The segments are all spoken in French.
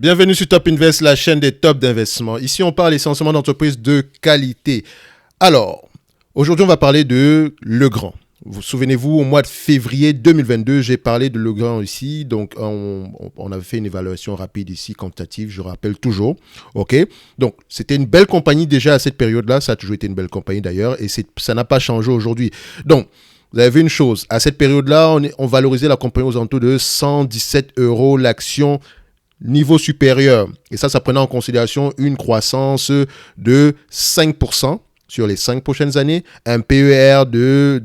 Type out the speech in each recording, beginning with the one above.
Bienvenue sur Top Invest, la chaîne des tops d'investissement. Ici, on parle essentiellement d'entreprises de qualité. Alors, aujourd'hui, on va parler de Legrand. Vous souvenez-vous, au mois de février 2022, j'ai parlé de Legrand ici. Donc, on avait fait une évaluation rapide ici, quantitative, je rappelle toujours. OK? Donc, c'était une belle compagnie déjà à cette période-là. Ça a toujours été une belle compagnie d'ailleurs. Et ça n'a pas changé aujourd'hui. Donc, vous avez vu une chose. À cette période-là, on valorisait la compagnie aux alentours de 117 € l'action niveau supérieur. Et ça prenait en considération une croissance de 5% sur les 5 prochaines années, un PER de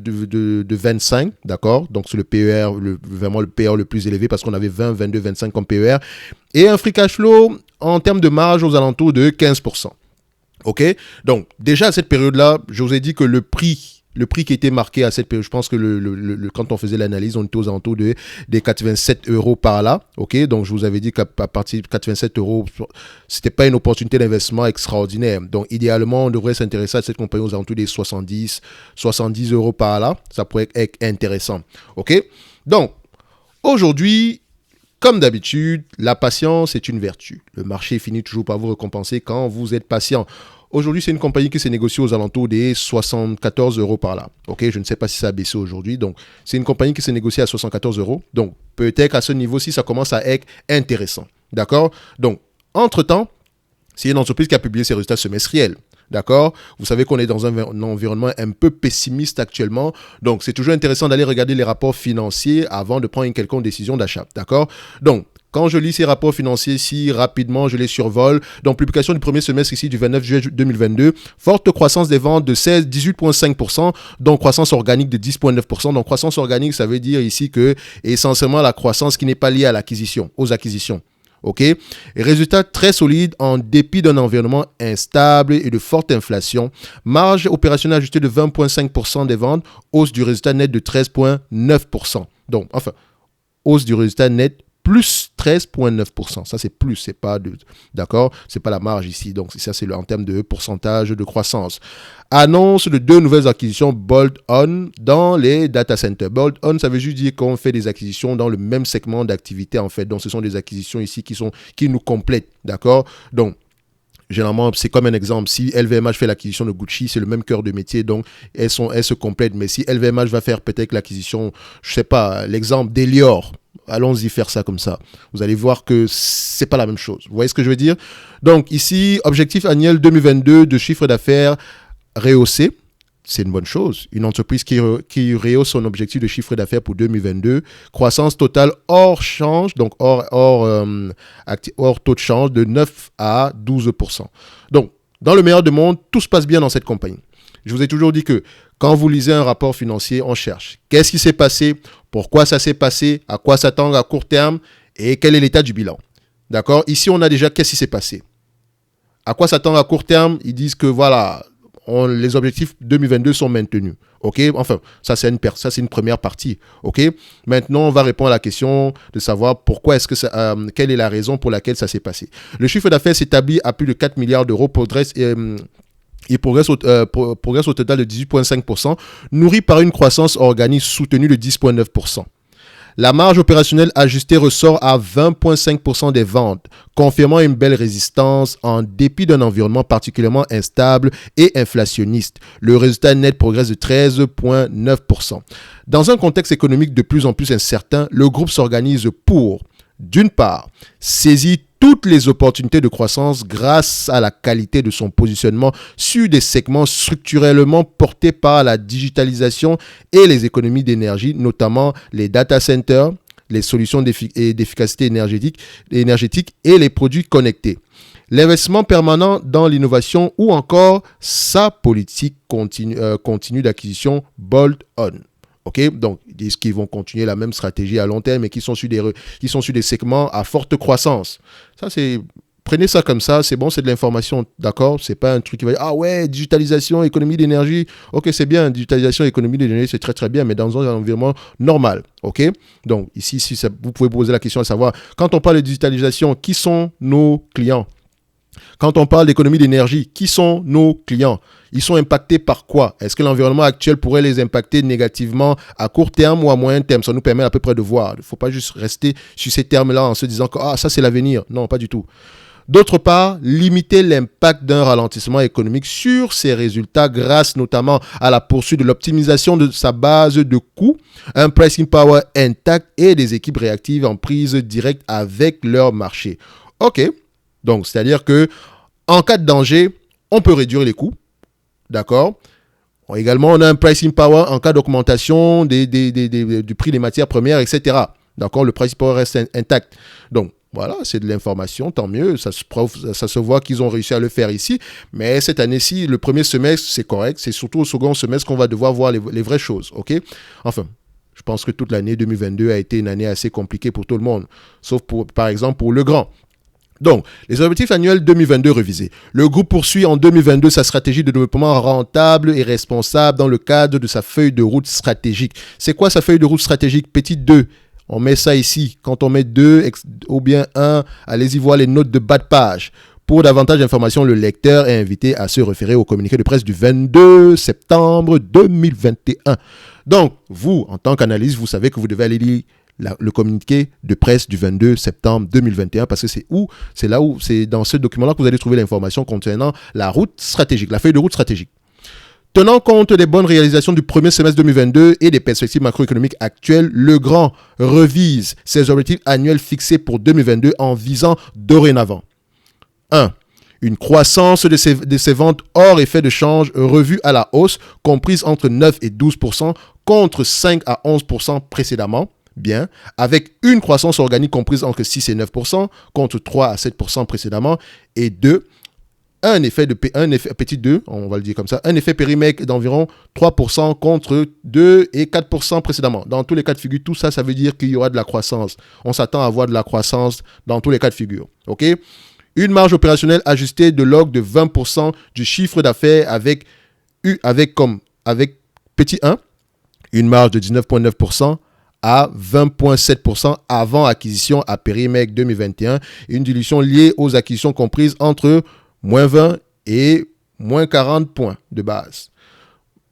25, d'accord? Donc, c'est le PER, vraiment le PER le plus élevé parce qu'on avait 20, 22, 25 comme PER. Et un free cash flow en termes de marge aux alentours de 15%. OK? Donc, déjà à cette période-là, je vous ai dit que le prix qui était marqué à cette période, je pense que quand on faisait l'analyse, on était aux alentours des 87 € par là. OK? Donc, je vous avais dit qu'à partir de 87 €, c'était pas une opportunité d'investissement extraordinaire. Donc, idéalement, on devrait s'intéresser à cette compagnie aux alentours des 70 € par là. Ça pourrait être intéressant. OK? Donc, aujourd'hui, comme d'habitude, la patience est une vertu. Le marché finit toujours par vous récompenser quand vous êtes patient. Aujourd'hui, c'est une compagnie qui s'est négociée aux alentours des 74 € par là. OK, je ne sais pas si ça a baissé aujourd'hui. Donc, c'est une compagnie qui s'est négociée à 74 €. Donc, peut-être à ce niveau-ci, ça commence à être intéressant. D'accord? Donc, entre-temps, c'est une entreprise qui a publié ses résultats semestriels. D'accord? Vous savez qu'on est dans un environnement un peu pessimiste actuellement. Donc, c'est toujours intéressant d'aller regarder les rapports financiers avant de prendre une quelconque décision d'achat. D'accord? Donc, quand je lis ces rapports financiers ici, rapidement, je les survole. Donc, publication du premier semestre ici du 29 juillet 2022. Forte croissance des ventes de 18,5%, donc croissance organique de 10,9%. Donc, croissance organique, ça veut dire ici que essentiellement la croissance qui n'est pas liée à aux acquisitions. OK? Et résultat très solide en dépit d'un environnement instable et de forte inflation. Marge opérationnelle ajustée de 20,5% des ventes. Hausse du résultat net de 13,9%. Donc, enfin, hausse du résultat net plus 13,9%. Ça, c'est plus, c'est pas d'accord? C'est pas la marge ici. Donc, ça, c'est en termes de pourcentage de croissance. Annonce de 2 nouvelles acquisitions bolt-on dans les data centers. Bolt-on, ça veut juste dire qu'on fait des acquisitions dans le même segment d'activité, en fait. Donc, ce sont des acquisitions ici qui nous complètent, d'accord? Donc, généralement, c'est comme un exemple. Si LVMH fait l'acquisition de Gucci, c'est le même cœur de métier, donc elles se complètent. Mais si LVMH va faire peut-être l'acquisition, je sais pas, l'exemple d'Elior, allons-y faire ça comme ça. Vous allez voir que c'est pas la même chose. Vous voyez ce que je veux dire? Donc ici, objectif annuel 2022 de chiffre d'affaires rehaussé. C'est une bonne chose. Une entreprise qui rehausse son objectif de chiffre d'affaires pour 2022. Croissance totale hors change, donc hors taux de change de 9 à 12%. Donc, dans le meilleur des mondes, tout se passe bien dans cette compagnie. Je vous ai toujours dit que quand vous lisez un rapport financier, on cherche. Qu'est-ce qui s'est passé? Pourquoi ça s'est passé? À quoi s'attendre à court terme? Et quel est l'état du bilan? D'accord? Ici, on a déjà qu'est-ce qui s'est passé. À quoi s'attendre à court terme? Ils disent que voilà, les objectifs 2022 sont maintenus. OK? Enfin, ça c'est une première partie. OK? Maintenant, on va répondre à la question de savoir pourquoi quelle est la raison pour laquelle ça s'est passé. Le chiffre d'affaires s'établit à plus de 4 milliards d'euros, il progresse au total de 18,5%, nourri par une croissance organique soutenue de 10,9%. La marge opérationnelle ajustée ressort à 20,5% des ventes, confirmant une belle résistance en dépit d'un environnement particulièrement instable et inflationniste. Le résultat net progresse de 13,9%. Dans un contexte économique de plus en plus incertain, le groupe s'organise pour, d'une part, saisir toutes les opportunités de croissance grâce à la qualité de son positionnement sur des segments structurellement portés par la digitalisation et les économies d'énergie, notamment les data centers, les solutions d'efficacité énergétique et les produits connectés. L'investissement permanent dans l'innovation ou encore sa politique continue d'acquisition bolt-on. OK? Donc, ils disent qu'ils vont continuer la même stratégie à long terme et qu'ils sont sur des segments à forte croissance. Ça, prenez ça comme ça, c'est bon, c'est de l'information, d'accord? C'est pas un truc qui va dire, ah ouais, digitalisation, économie d'énergie. OK, c'est bien, digitalisation, économie d'énergie, c'est très très bien, mais dans un environnement normal. OK? Donc, ici, vous pouvez poser la question à savoir, quand on parle de digitalisation, qui sont nos clients? Quand on parle d'économie d'énergie, qui sont nos clients? Ils sont impactés par quoi? Est-ce que l'environnement actuel pourrait les impacter négativement à court terme ou à moyen terme? Ça nous permet à peu près de voir. Il ne faut pas juste rester sur ces termes-là en se disant que ça c'est l'avenir. Non, pas du tout. D'autre part, limiter l'impact d'un ralentissement économique sur ses résultats grâce notamment à la poursuite de l'optimisation de sa base de coûts, un pricing power intact et des équipes réactives en prise directe avec leur marché. OK, donc c'est-à-dire que en cas de danger, on peut réduire les coûts, d'accord? Également, on a un pricing power en cas d'augmentation du prix des matières premières, etc. D'accord? Le pricing power reste intact. Donc, voilà, c'est de l'information, tant mieux. Ça se voit qu'ils ont réussi à le faire ici. Mais cette année-ci, le premier semestre, c'est correct. C'est surtout au second semestre qu'on va devoir voir les vraies choses. OK? Enfin, je pense que toute l'année 2022 a été une année assez compliquée pour tout le monde. Sauf, par exemple, pour le grand. Donc, les objectifs annuels 2022 revisés. Le groupe poursuit en 2022 sa stratégie de développement rentable et responsable dans le cadre de sa feuille de route stratégique. C'est quoi sa feuille de route stratégique? Petit 2. On met ça ici. Quand on met 2 ou bien 1, allez-y voir les notes de bas de page. Pour davantage d'informations, le lecteur est invité à se référer au communiqué de presse du 22 septembre 2021. Donc, vous, en tant qu'analyste, vous savez que vous devez aller lire le communiqué de presse du 22 septembre 2021 parce que c'est dans ce document-là que vous allez trouver l'information concernant la route stratégique, la feuille de route stratégique. Tenant compte des bonnes réalisations du premier semestre 2022 et des perspectives macroéconomiques actuelles, le Grand revise ses objectifs annuels fixés pour 2022 en visant dorénavant 1. Une croissance de ses ventes hors effet de change revue à la hausse, comprise entre 9 et 12%, contre 5 à 11% précédemment. Bien, avec une croissance organique comprise entre 6 et 9%, contre 3 à 7% précédemment. Et 2, un effet petit 2, on va le dire comme ça, un effet périmètre d'environ 3% contre 2 et 4% précédemment. Dans tous les cas de figure, tout ça, ça veut dire qu'il y aura de la croissance. On s'attend à avoir de la croissance dans tous les cas de figure. OK? Une marge opérationnelle ajustée de l'ordre de 20% du chiffre d'affaires avec petit 1, une marge de 19,9% à 20,7% avant acquisition à périmètre 2021 et une dilution liée aux acquisitions comprises entre moins 20 et moins 40 points de base.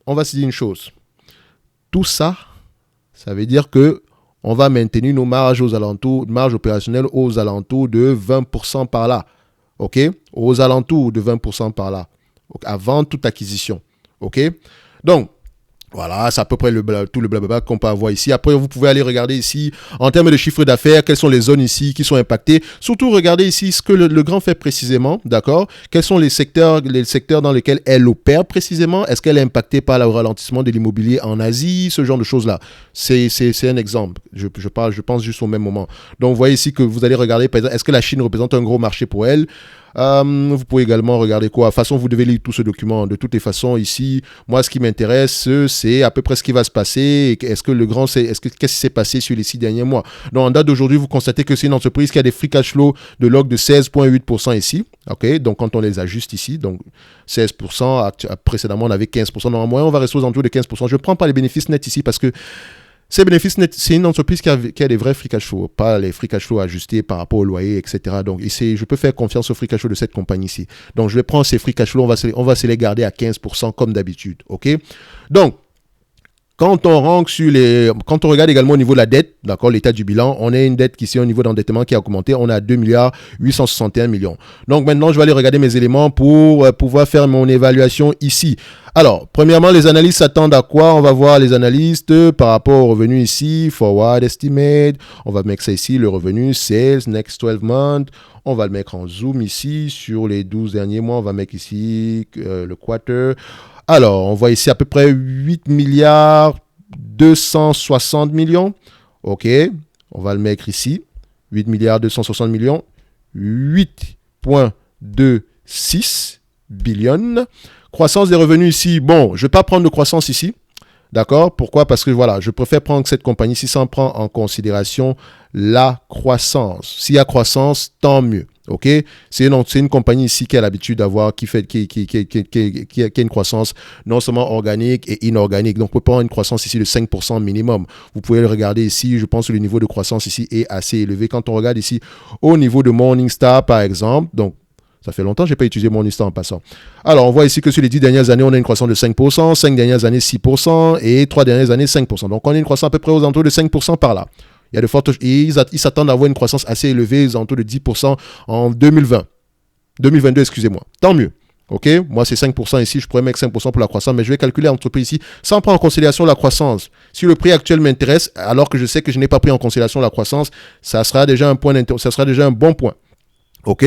On va se dire une chose. Tout ça, ça veut dire que on va maintenir nos marges opérationnelles aux alentours de 20% par là. OK? Aux alentours de 20% par là. Avant toute acquisition. OK? Donc, voilà, c'est à peu près tout le blablabla qu'on peut avoir ici. Après, vous pouvez aller regarder ici, en termes de chiffre d'affaires, quelles sont les zones ici qui sont impactées. Surtout, regardez ici ce que le grand fait précisément, d'accord? Quels sont les secteurs dans lesquels elle opère précisément? Est-ce qu'elle est impactée par le ralentissement de l'immobilier en Asie? Ce genre de choses-là. C'est un exemple. Je pense juste au même moment. Donc, vous voyez ici que vous allez regarder, par exemple, est-ce que la Chine représente un gros marché pour elle? Vous pouvez également regarder quoi. De toute façon, vous devez lire tout ce document. De toutes les façons, ici, moi, ce qui m'intéresse, c'est à peu près ce qui va se passer. Qu'est-ce qui s'est passé sur les 6 derniers mois? Donc, en date d'aujourd'hui, vous constatez que c'est une entreprise qui a des free cash flow de l'ordre de 16,8% ici. OK? Donc, quand on les ajuste ici, donc 16%, précédemment, on avait 15%. Donc, en moyenne, on va rester aux alentours de 15%. Je ne prends pas les bénéfices nets ici parce que ces bénéfices nets, c'est une entreprise qui a des vrais free cash flow, pas les free cash flow ajustés par rapport au loyer, etc. Donc, ici, je peux faire confiance au free cash flow de cette compagnie-ci. Donc, je vais prendre ces free cash flow, on va se les garder à 15% comme d'habitude. OK? Donc, quand on regarde également au niveau de la dette, d'accord, l'état du bilan, on a une dette qui, c'est au niveau d'endettement qui a augmenté, on a 2,861 milliards. Donc maintenant, je vais aller regarder mes éléments pour pouvoir faire mon évaluation ici. Alors, premièrement, les analystes s'attendent à quoi? On va voir les analystes par rapport au revenu ici, forward estimate, on va mettre ça ici, le revenu, sales, next 12 months, on va le mettre en zoom ici, sur les 12 derniers mois, on va mettre ici le quarter. Alors, on voit ici à peu près 8 milliards 260 millions. OK, on va le mettre ici. 8 milliards 260 millions. 8,26 billions. Croissance des revenus ici. Bon, je ne vais pas prendre de croissance ici. D'accord? Pourquoi? Parce que voilà, je préfère prendre cette compagnie-ci sans prendre en considération la croissance. S'il y a croissance, tant mieux. OK? C'est une compagnie ici qui a l'habitude d'avoir, qui a une croissance non seulement organique et inorganique. Donc, on peut prendre une croissance ici de 5% minimum. Vous pouvez le regarder ici. Je pense que le niveau de croissance ici est assez élevé. Quand on regarde ici au niveau de Morningstar, par exemple, donc, Ça fait longtemps que je n'ai pas utilisé mon histoire en passant. Alors, on voit ici que sur les 10 dernières années, on a une croissance de 5%, 5 dernières années 6% et 3 dernières années 5%. Donc, on a une croissance à peu près aux alentours de 5% par là. Il y a de fortes... Ils s'attendent à avoir une croissance assez élevée, aux alentours de 10% en 2022, excusez-moi. Tant mieux. Ok, moi c'est 5% ici, je pourrais mettre 5% pour la croissance, mais je vais calculer l'entreprise ici sans prendre en considération la croissance. Si le prix actuel m'intéresse, alors que je sais que je n'ai pas pris en considération la croissance, ça sera déjà un bon point. Ok,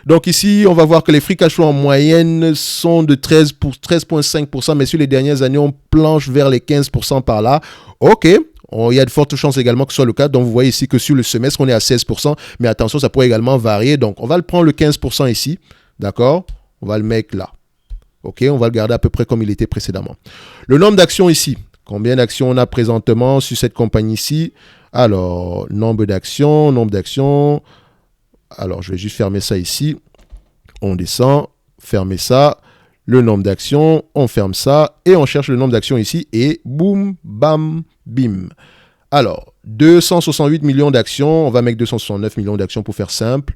donc ici on va voir que les free cash flow en moyenne sont de 13,5%, mais sur les dernières années on planche vers les 15% par là. Ok, il y a de fortes chances également que ce soit le cas. Donc vous voyez ici que sur le semestre on est à 16%, mais attention ça pourrait également varier. Donc on va le prendre le 15% ici, d'accord? On va le mettre là. Ok, on va le garder à peu près comme il était précédemment. Le nombre d'actions ici. Combien d'actions on a présentement sur cette compagnie ici? Alors, nombre d'actions. Alors, je vais juste fermer ça ici. On descend, fermer ça. Le nombre d'actions, on ferme ça. Et on cherche le nombre d'actions ici. Et boum, bam, bim. Alors, 268 millions d'actions. On va mettre 269 millions d'actions pour faire simple.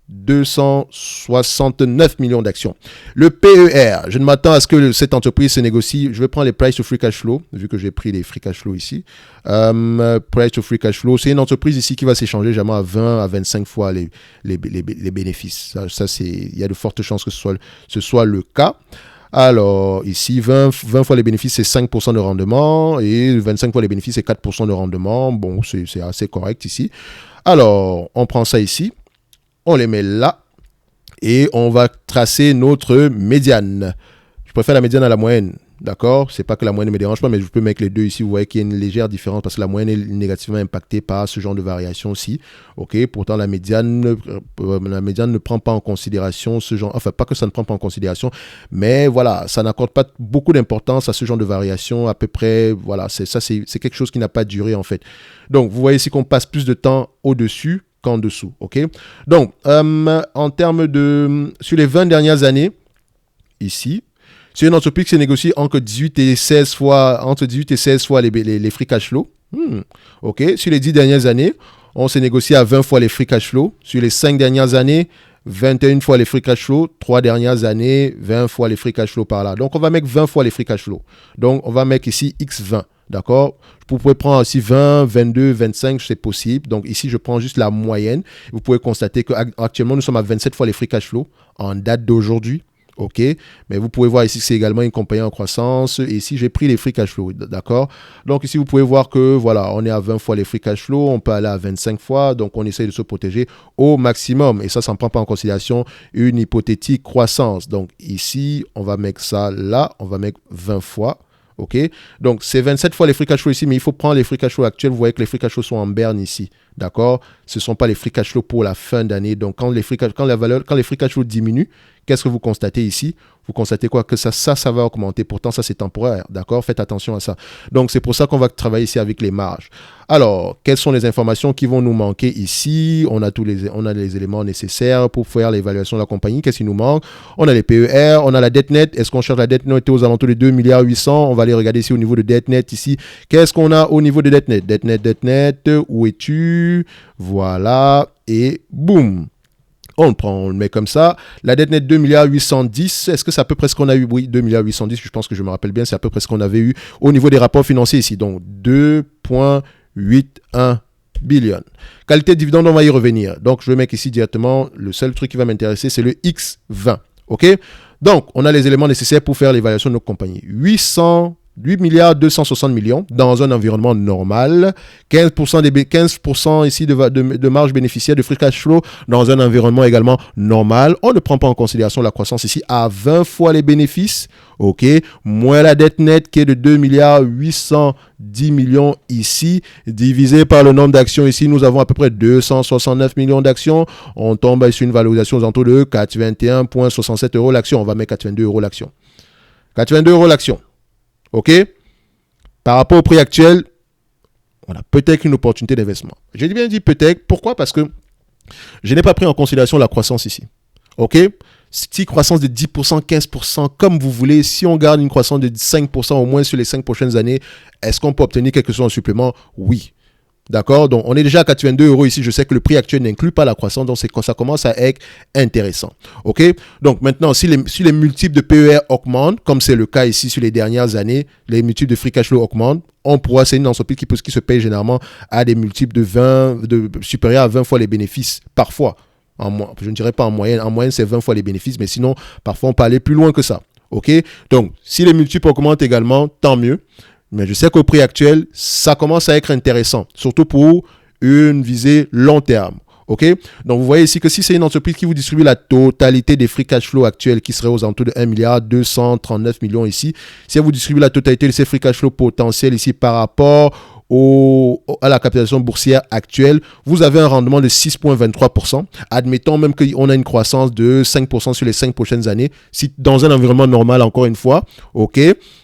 269 millions d'actions. Le PER, je ne m'attends à ce que cette entreprise se négocie. Je vais prendre les price to free cash flow, vu que j'ai pris les free cash flow ici. Price to free cash flow, c'est une entreprise ici qui va s'échanger jamais à 20 à 25 fois les bénéfices. Ça il y a de fortes chances que ce soit le cas. Alors, ici, 20 fois les bénéfices, c'est 5% de rendement et 25 fois les bénéfices, c'est 4% de rendement. Bon, c'est assez correct ici. Alors, on prend ça ici. On les met là et on va tracer notre médiane. Je préfère la médiane à la moyenne, d'accord? C'est pas que la moyenne ne me dérange pas, mais je peux mettre les deux ici. Vous voyez qu'il y a une légère différence parce que la moyenne est négativement impactée par ce genre de variation aussi. Ok, pourtant la médiane ne prend pas en considération ce genre. Enfin, pas que ça ne prend pas en considération, mais voilà, ça n'accorde pas beaucoup d'importance à ce genre de variation. À peu près, voilà, c'est quelque chose qui n'a pas duré en fait. Donc, vous voyez ici qu'on passe plus de temps au-dessus qu'en dessous, ok? Donc, en termes de... Sur les 20 dernières années, ici, c'est une entreprise qui se négocie entre 18 et 16 fois les free cash flow. Ok? Sur les 10 dernières années, on s'est négocié à 20 fois les free cash flow. Sur les 5 dernières années, 21 fois les free cash flow. 3 dernières années, 20 fois les free cash flow par là. Donc, on va mettre 20 fois les free cash flow. Donc, on va mettre ici X20. D'accord? Vous pouvez prendre aussi 20, 22, 25, c'est possible. Donc ici, je prends juste la moyenne. Vous pouvez constater qu'actuellement, nous sommes à 27 fois les free cash flow en date d'aujourd'hui. OK? Mais vous pouvez voir ici que c'est également une compagnie en croissance. Et ici, j'ai pris les free cash flow. D'accord? Donc ici, vous pouvez voir que voilà, on est à 20 fois les free cash flow. On peut aller à 25 fois. Donc on essaye de se protéger au maximum. Et ça ne prend pas en considération une hypothétique croissance. Donc ici, on va mettre ça là. On va mettre 20 fois. Ok, donc c'est 27 fois les free cash flow ici, mais il faut prendre les free cash flow actuels. Vous voyez que les free cash flow sont en berne ici, d'accord? Ce ne sont pas les free cash flow pour la fin d'année. Donc quand les free cash flow diminuent, qu'est-ce que vous constatez ici? Vous constatez quoi? Que ça va augmenter. Pourtant, ça, c'est temporaire. D'accord? Faites attention à ça. Donc, c'est pour ça qu'on va travailler ici avec les marges. Alors, quelles sont les informations qui vont nous manquer ici? On a les éléments nécessaires pour faire l'évaluation de la compagnie. Qu'est-ce qui nous manque? On a les PER, on a la dette nette. Est-ce qu'on cherche la dette nette aux alentours de 2,8 milliards? On va aller regarder ici au niveau de dette nette ici. Qu'est-ce qu'on a au niveau de dette nette? Dette nette. Où es-tu? Voilà. Et boum. On le met comme ça. La dette nette 2,810 milliards. Est-ce que c'est à peu près ce qu'on a eu? Oui, 2,810 milliards. Je pense que je me rappelle bien. C'est à peu près ce qu'on avait eu au niveau des rapports financiers ici. Donc, 2,81 billion. Qualité de dividende, on va y revenir. Donc, je vais mettre ici directement. Le seul truc qui va m'intéresser, c'est le X20. OK? Donc, on a les éléments nécessaires pour faire l'évaluation de nos compagnies. 8 milliards 260 millions dans un environnement normal, 15% ici de marge bénéficiaire de free cash flow dans un environnement également normal. On ne prend pas en considération la croissance ici à 20 fois les bénéfices, ok, moins la dette nette qui est de 2 milliards 810 millions ici, divisé par le nombre d'actions ici, nous avons à peu près 269 millions d'actions. On tombe sur une valorisation aux alentours de 421,67 € l'action. On va mettre 422 € l'action. 422 € l'action. OK? Par rapport au prix actuel, on a peut-être une opportunité d'investissement. J'ai bien dit peut-être. Pourquoi? Parce que je n'ai pas pris en considération la croissance ici. OK? Si croissance de 10%, 15%, comme vous voulez, si on garde une croissance de 5% au moins sur les 5 prochaines années, est-ce qu'on peut obtenir quelque chose en supplément? Oui. D'accord? Donc, on est déjà à 82 euros ici. Je sais que le prix actuel n'inclut pas la croissance. Donc, c'est quand ça commence à être intéressant. OK? Donc, maintenant, si les multiples de PER augmentent, comme c'est le cas ici sur les dernières années, les multiples de free cash flow augmentent, on pourra, c'est une entreprise qui se paye généralement à des multiples supérieurs à 20 fois les bénéfices, parfois. Je ne dirais pas en moyenne c'est 20 fois les bénéfices, mais sinon, parfois on peut aller plus loin que ça. OK? Donc, si les multiples augmentent également, tant mieux. Mais je sais qu'au prix actuel, ça commence à être intéressant, surtout pour une visée long terme. OK? Donc, vous voyez ici que si c'est une entreprise qui vous distribue la totalité des free cash flow actuels, qui serait aux alentours de 1 milliard 239 millions ici, si elle vous distribue la totalité de ces free cash flow potentiels ici par rapport à la capitalisation boursière actuelle, vous avez un rendement de 6,23%. Admettons même qu'on a une croissance de 5% sur les 5 prochaines années, si dans un environnement normal, encore une fois, OK?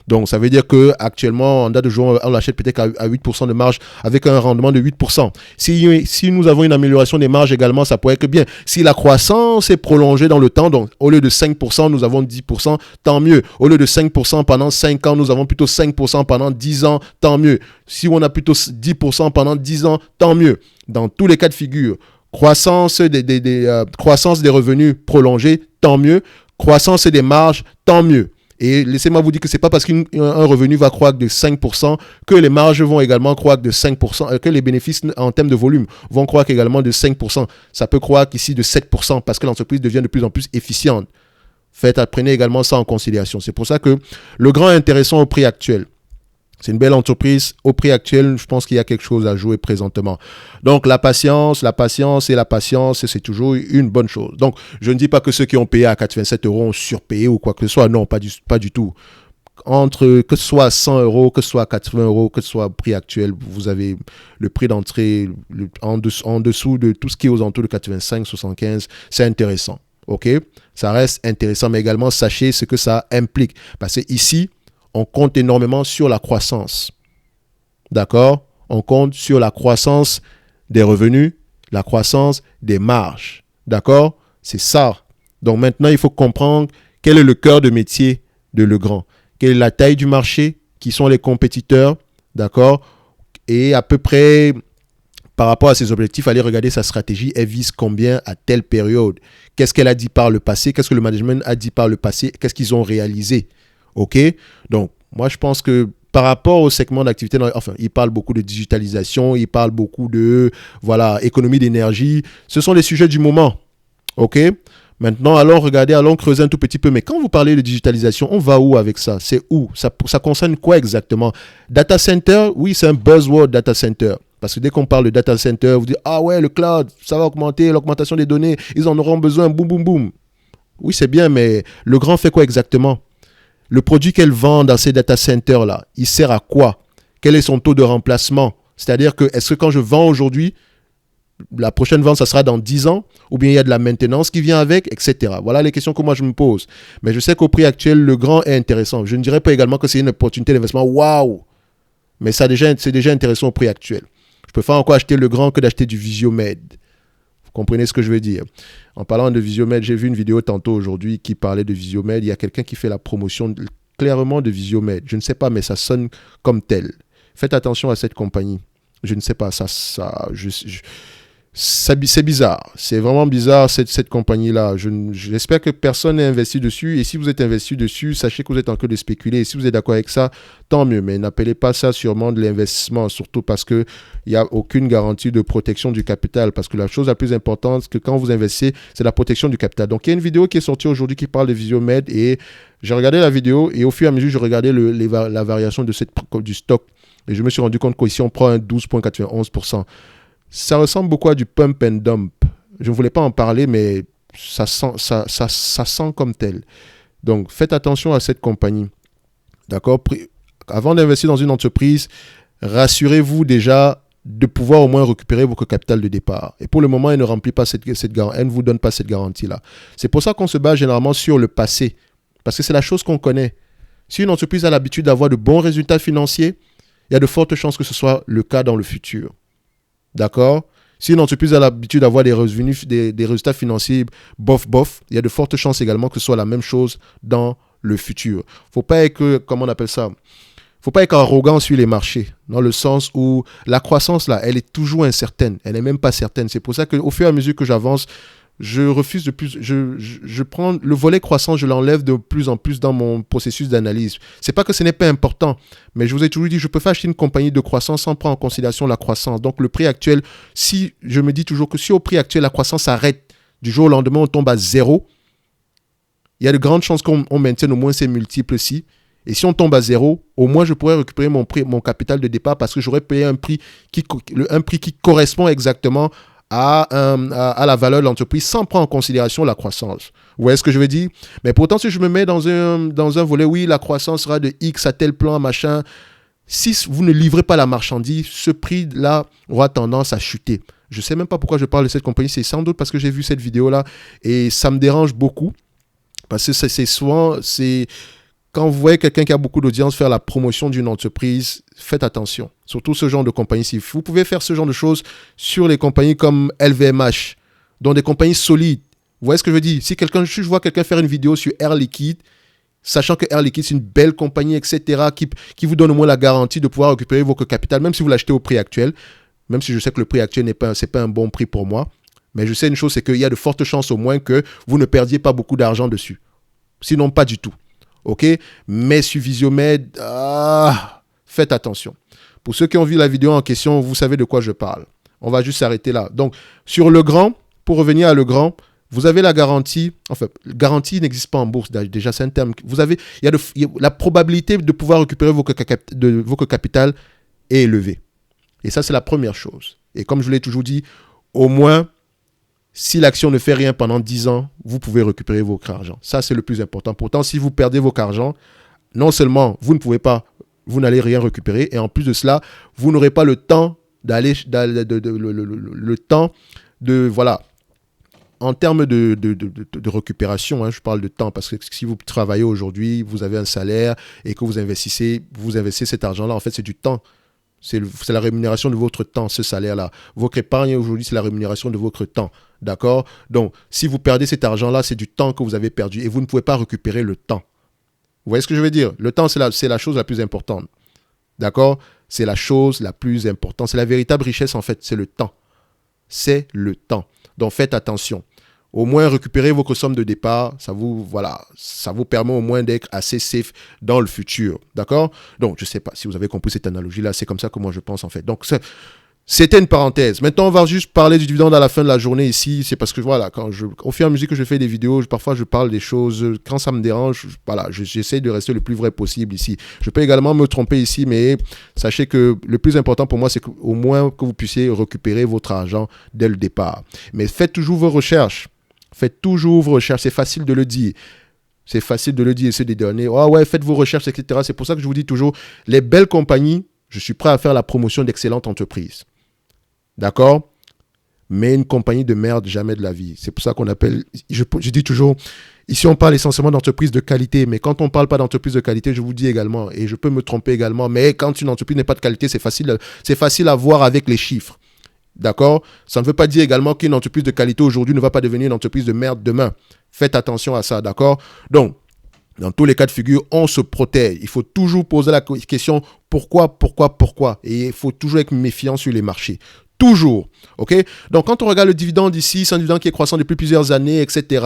Donc, ça veut dire qu'actuellement, en date de jour, on l'achète peut-être à 8% de marge avec un rendement de 8%. Si nous avons une amélioration des marges également, ça pourrait être bien. Si la croissance est prolongée dans le temps, donc au lieu de 5%, nous avons 10%, tant mieux. Au lieu de 5% pendant 5 ans, nous avons plutôt 5% pendant 10 ans, tant mieux. Si on a plutôt 10% pendant 10 ans, tant mieux. Dans tous les cas de figure, croissance des revenus prolongés, tant mieux. Croissance des marges, tant mieux. Et laissez-moi vous dire que ce n'est pas parce qu'un revenu va croître de 5% que les marges vont également croître de 5%, que les bénéfices en termes de volume vont croître également de 5%. Ça peut croître ici de 7% parce que l'entreprise devient de plus en plus efficiente. Prenez également ça en considération. C'est pour ça que le grand est intéressant au prix actuel. C'est une belle entreprise. Au prix actuel, je pense qu'il y a quelque chose à jouer présentement. Donc, la patience, c'est toujours une bonne chose. Donc, je ne dis pas que ceux qui ont payé à 87 euros ont surpayé ou quoi que ce soit. Non, pas du tout. Que ce soit 100 euros, que ce soit 80 euros, que ce soit prix actuel, vous avez le prix d'entrée en dessous de tout ce qui est aux alentours de 85, 75. C'est intéressant. OK? Ça reste intéressant, mais également, sachez ce que ça implique. Parce que ici, on compte énormément sur la croissance. D'accord? On compte sur la croissance des revenus, la croissance des marges. D'accord? C'est ça. Donc maintenant, il faut comprendre quel est le cœur de métier de Legrand. Quelle est la taille du marché? Qui sont les compétiteurs? D'accord? Et à peu près, par rapport à ses objectifs, aller regarder sa stratégie. Elle vise combien à telle période? Qu'est-ce qu'elle a dit par le passé? Qu'est-ce que le management a dit par le passé? Qu'est-ce qu'ils ont réalisé? OK? Donc, moi, je pense que par rapport au segment d'activité, il parle beaucoup de digitalisation, il parle beaucoup de, économie d'énergie. Ce sont les sujets du moment. OK? Maintenant, allons creuser un tout petit peu. Mais quand vous parlez de digitalisation, on va où avec ça? C'est où? Ça concerne quoi exactement? Data center, oui, c'est un buzzword, data center. Parce que dès qu'on parle de data center, vous dites, ah ouais, le cloud, ça va augmenter, l'augmentation des données, ils en auront besoin, boum, boum, boum. Oui, c'est bien, mais le grand fait quoi exactement? Le produit qu'elle vend dans ces data centers-là, il sert à quoi? Quel est son taux de remplacement? C'est-à-dire que, est-ce que quand je vends aujourd'hui, la prochaine vente, ça sera dans 10 ans? Ou bien il y a de la maintenance qui vient avec, etc. Voilà les questions que moi je me pose. Mais je sais qu'au prix actuel, le grand est intéressant. Je ne dirais pas également que c'est une opportunité d'investissement. Waouh! Mais c'est déjà intéressant au prix actuel. Je préfère encore acheter le grand que d'acheter du Visiomed. Vous comprenez ce que je veux dire? En parlant de Visiomed, j'ai vu une vidéo tantôt aujourd'hui qui parlait de Visiomed. Il y a quelqu'un qui fait la promotion clairement de Visiomed. Je ne sais pas, mais ça sonne comme tel. Faites attention à cette compagnie. Je ne sais pas, c'est bizarre. C'est vraiment bizarre cette compagnie-là. J'espère que personne n'est investi dessus. Et si vous êtes investi dessus, sachez que vous êtes en train de spéculer. Et si vous êtes d'accord avec ça, tant mieux. Mais n'appelez pas ça sûrement de l'investissement. Surtout parce qu'il n'y a aucune garantie de protection du capital. Parce que la chose la plus importante, c'est que quand vous investissez, c'est la protection du capital. Donc il y a une vidéo qui est sortie aujourd'hui qui parle de Visiomed. Et j'ai regardé la vidéo. Et au fur et à mesure, je regardais la variation du stock. Et je me suis rendu compte qu'ici, on prend un 12,91%. Ça ressemble beaucoup à du pump and dump. Je ne voulais pas en parler, mais ça sent comme tel. Donc, faites attention à cette compagnie. D'accord? Avant d'investir dans une entreprise, rassurez-vous déjà de pouvoir au moins récupérer votre capital de départ. Et pour le moment, elle ne remplit pas cette garantie. Elle ne vous donne pas cette garantie-là. C'est pour ça qu'on se base généralement sur le passé. Parce que c'est la chose qu'on connaît. Si une entreprise a l'habitude d'avoir de bons résultats financiers, il y a de fortes chances que ce soit le cas dans le futur. D'accord? Si une entreprise a l'habitude d'avoir des revenus, des résultats financiers bof, il y a de fortes chances également que ce soit la même chose dans le futur. Faut pas être que, comment on appelle ça? faut pas être arrogant sur les marchés, dans le sens où la croissance, là, elle est toujours incertaine. Elle n'est même pas certaine. C'est pour ça qu'au fur et à mesure que j'avance, je refuse de plus. Je prends le volet croissance, je l'enlève de plus en plus dans mon processus d'analyse. C'est pas que ce n'est pas important, mais je vous ai toujours dit, je peux pas acheter une compagnie de croissance sans prendre en considération la croissance. Donc, le prix actuel, si je me dis toujours que si au prix actuel, la croissance s'arrête du jour au lendemain, on tombe à zéro, il y a de grandes chances qu'on maintienne au moins ces multiples-ci. Et si on tombe à zéro, au moins je pourrais récupérer mon capital de départ parce que j'aurais payé un prix qui correspond exactement à la valeur de l'entreprise sans prendre en considération la croissance. Vous voyez ce que je veux dire? Mais pourtant, si je me mets dans un volet, oui, la croissance sera de X à tel plan, machin, si vous ne livrez pas la marchandise, ce prix-là aura tendance à chuter. Je ne sais même pas pourquoi je parle de cette compagnie, c'est sans doute parce que j'ai vu cette vidéo-là et ça me dérange beaucoup parce que c'est souvent... Quand vous voyez quelqu'un qui a beaucoup d'audience faire la promotion d'une entreprise, faites attention. Surtout ce genre de compagnie-ci. Vous pouvez faire ce genre de choses sur les compagnies comme LVMH, dans des compagnies solides. Vous voyez ce que je veux dire? Si je vois quelqu'un faire une vidéo sur Air Liquide, sachant que Air Liquide, c'est une belle compagnie, etc., qui vous donne au moins la garantie de pouvoir récupérer votre capital, même si vous l'achetez au prix actuel, même si je sais que le prix actuel c'est pas un bon prix pour moi. Mais je sais une chose, c'est qu'il y a de fortes chances au moins que vous ne perdiez pas beaucoup d'argent dessus. Sinon, pas du tout. Ok, mais sur Visiomed, faites attention. Pour ceux qui ont vu la vidéo en question, vous savez de quoi je parle. On va juste s'arrêter là. Donc, sur Legrand, pour revenir à Legrand, vous avez la garantie. Enfin, garantie n'existe pas en bourse. Déjà, c'est un terme. La probabilité de pouvoir récupérer votre capital est élevée. Et ça, c'est la première chose. Et comme je vous l'ai toujours dit, au moins, si l'action ne fait rien pendant 10 ans, vous pouvez récupérer votre argent. Ça, c'est le plus important. Pourtant, si vous perdez votre argent, non seulement vous n'allez rien récupérer, et en plus de cela, vous n'aurez pas le temps voilà, en termes de récupération, hein, je parle de temps, parce que si vous travaillez aujourd'hui, vous avez un salaire et que vous investissez cet argent-là, en fait, c'est du temps. C'est la rémunération de votre temps, ce salaire-là. Votre épargne aujourd'hui, c'est la rémunération de votre temps. D'accord? Donc, si vous perdez cet argent-là, c'est du temps que vous avez perdu et vous ne pouvez pas récupérer le temps. Vous voyez ce que je veux dire? Le temps, c'est la chose la plus importante. D'accord? C'est la chose la plus importante. C'est la véritable richesse, en fait. C'est le temps. C'est le temps. Donc, faites attention. Au moins, récupérer votre somme de départ, ça vous permet au moins d'être assez safe dans le futur. D'accord? Donc, je ne sais pas si vous avez compris cette analogie-là. C'est comme ça que moi, je pense, en fait. Donc, c'était une parenthèse. Maintenant, on va juste parler du dividende à la fin de la journée ici. C'est parce que, voilà, au fur et à mesure que je fais des vidéos, parfois, je parle des choses. Quand ça me dérange, j'essaie de rester le plus vrai possible ici. Je peux également me tromper ici, mais sachez que le plus important pour moi, c'est au moins que vous puissiez récupérer votre argent dès le départ. Mais faites toujours vos recherches. Faites toujours vos recherches, c'est facile de le dire. C'est facile de le dire, c'est des données. Faites vos recherches, etc. C'est pour ça que je vous dis toujours, les belles compagnies, je suis prêt à faire la promotion d'excellentes entreprises. D'accord? Mais une compagnie de merde, jamais de la vie. C'est pour ça qu'on appelle, je dis toujours, ici on parle essentiellement d'entreprises de qualité, mais quand on ne parle pas d'entreprise de qualité, je vous dis également, et je peux me tromper également, mais quand une entreprise n'est pas de qualité, c'est facile à voir avec les chiffres. D'accord? Ça ne veut pas dire également qu'une entreprise de qualité aujourd'hui ne va pas devenir une entreprise de merde demain. Faites attention à ça, d'accord? Donc, dans tous les cas de figure, on se protège. Il faut toujours poser la question pourquoi? Et il faut toujours être méfiant sur les marchés. Toujours. OK? Donc, quand on regarde le dividende ici, c'est un dividende qui est croissant depuis plusieurs années, etc.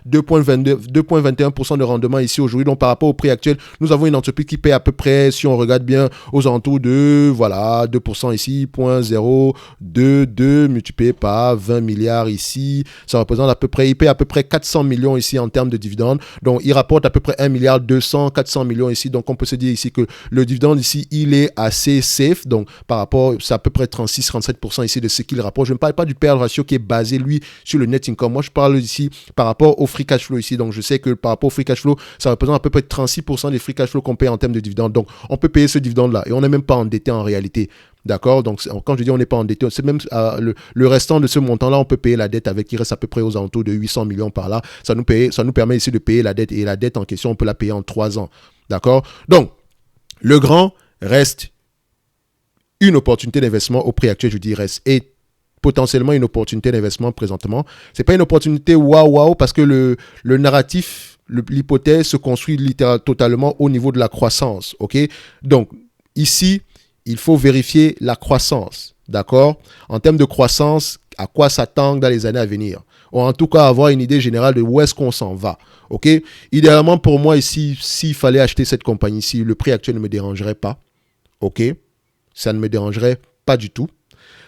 2,21% de rendement ici aujourd'hui. Donc, par rapport au prix actuel, nous avons une entreprise qui paie à peu près, si on regarde bien, aux alentours de, 2% ici, 0,022 multiplié par 20 milliards ici. Ça représente il paie à peu près 400 millions ici en termes de dividendes. Donc, il rapporte à peu près 1 milliard 200, 400 millions ici. Donc, on peut se dire ici que le dividende ici, il est assez safe. Donc, par rapport, c'est à peu près 36-37% ici de ce qu'il rapporte. Je ne parle pas du PER ratio qui est basé, lui, sur le net income. Moi, je parle ici par rapport au free cash flow ici. Donc, je sais que par rapport au free cash flow, ça représente à peu près 36% des free cash flow qu'on paye en termes de dividendes. Donc, on peut payer ce dividende-là et on n'est même pas endetté en réalité. D'accord? Donc, quand je dis on n'est pas endetté, c'est même le restant de ce montant-là, on peut payer la dette avec, il reste à peu près aux alentours de 800 millions par là. Ça nous permet ici de payer la dette et la dette en question, on peut la payer en 3 ans. D'accord? Donc, Legrand reste une opportunité d'investissement au prix actuel, je dirais, et potentiellement une opportunité d'investissement présentement. Ce n'est pas une opportunité waouh parce que le narratif l'hypothèse se construit totalement au niveau de la croissance. Ok? Donc, ici, il faut vérifier la croissance. D'accord? En termes de croissance, à quoi s'attendre dans les années à venir? Ou en tout cas, avoir une idée générale de où est-ce qu'on s'en va. Ok? Idéalement, pour moi, ici, s'il fallait acheter cette compagnie-ci, le prix actuel ne me dérangerait pas. Ok? Ça ne me dérangerait pas du tout.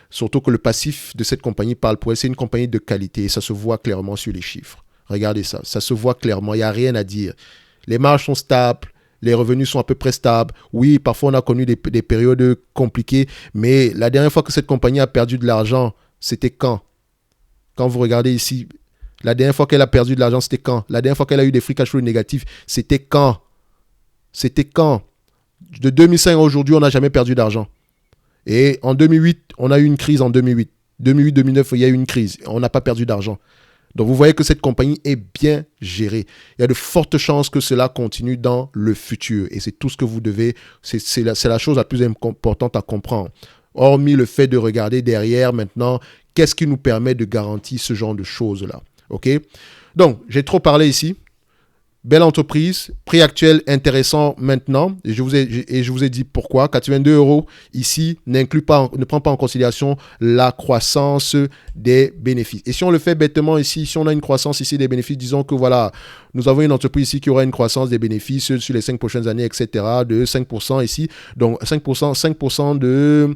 Surtout que le passif de cette compagnie parle pour elle. C'est une compagnie de qualité et ça se voit clairement sur les chiffres. Regardez ça. Ça se voit clairement. Il n'y a rien à dire. Les marges sont stables. Les revenus sont à peu près stables. Oui, parfois on a connu des périodes compliquées. Mais la dernière fois que cette compagnie a perdu de l'argent, c'était quand? Quand vous regardez ici, la dernière fois qu'elle a perdu de l'argent, c'était quand? La dernière fois qu'elle a eu des free cash flow négatifs, c'était quand? C'était quand? De 2005 à aujourd'hui, on n'a jamais perdu d'argent. Et en 2008, on a eu une crise en 2008. 2008-2009, il y a eu une crise. On n'a pas perdu d'argent. Donc vous voyez que cette compagnie est bien gérée. Il y a de fortes chances que cela continue dans le futur. Et c'est tout ce que vous devez, c'est la chose la plus importante à comprendre. Hormis le fait de regarder derrière maintenant, qu'est-ce qui nous permet de garantir ce genre de choses-là. OK? Donc, j'ai trop parlé ici. Belle entreprise, prix actuel intéressant maintenant. Et je vous ai dit pourquoi. 82 € ici ne prend pas en considération la croissance des bénéfices. Et si on le fait bêtement ici, si on a une croissance ici des bénéfices, disons que voilà, nous avons une entreprise ici qui aura une croissance des bénéfices sur les 5 prochaines années, etc. de 5% ici. Donc 5% de...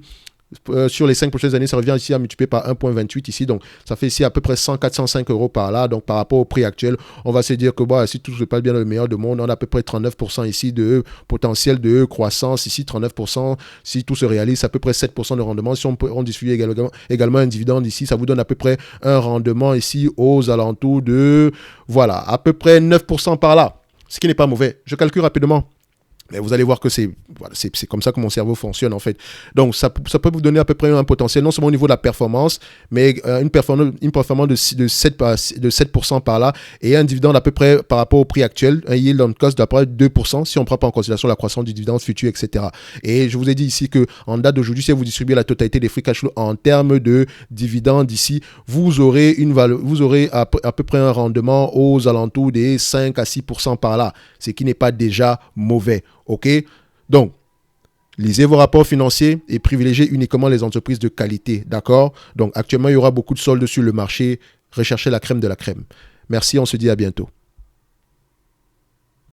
sur les 5 prochaines années, ça revient ici à multiplier par 1,28 ici. Donc, ça fait ici à peu près 405 € par là. Donc, par rapport au prix actuel, on va se dire que bon, si tout se passe bien dans le meilleur du monde, on a à peu près 39% ici de potentiel de croissance. Ici, 39%. Si tout se réalise, c'est à peu près 7% de rendement. Si on distribue également un dividende ici, ça vous donne à peu près un rendement ici aux alentours de, voilà, à peu près 9% par là. Ce qui n'est pas mauvais. Je calcule rapidement. Mais vous allez voir que c'est comme ça que mon cerveau fonctionne en fait. Donc ça peut vous donner à peu près un potentiel, non seulement au niveau de la performance, mais une performance de 7% par là et un dividende à peu près par rapport au prix actuel, un yield on cost d'à peu près 2% si on ne prend pas en considération la croissance du dividende futur, etc. Et je vous ai dit ici qu'en date d'aujourd'hui, si vous distribuez la totalité des free cash flow en termes de dividendes ici, vous aurez à peu près un rendement aux alentours des 5 à 6% par là, ce qui n'est pas déjà mauvais. OK? Donc, lisez vos rapports financiers et privilégiez uniquement les entreprises de qualité. D'accord? Donc, actuellement, il y aura beaucoup de soldes sur le marché. Recherchez la crème de la crème. Merci, on se dit à bientôt.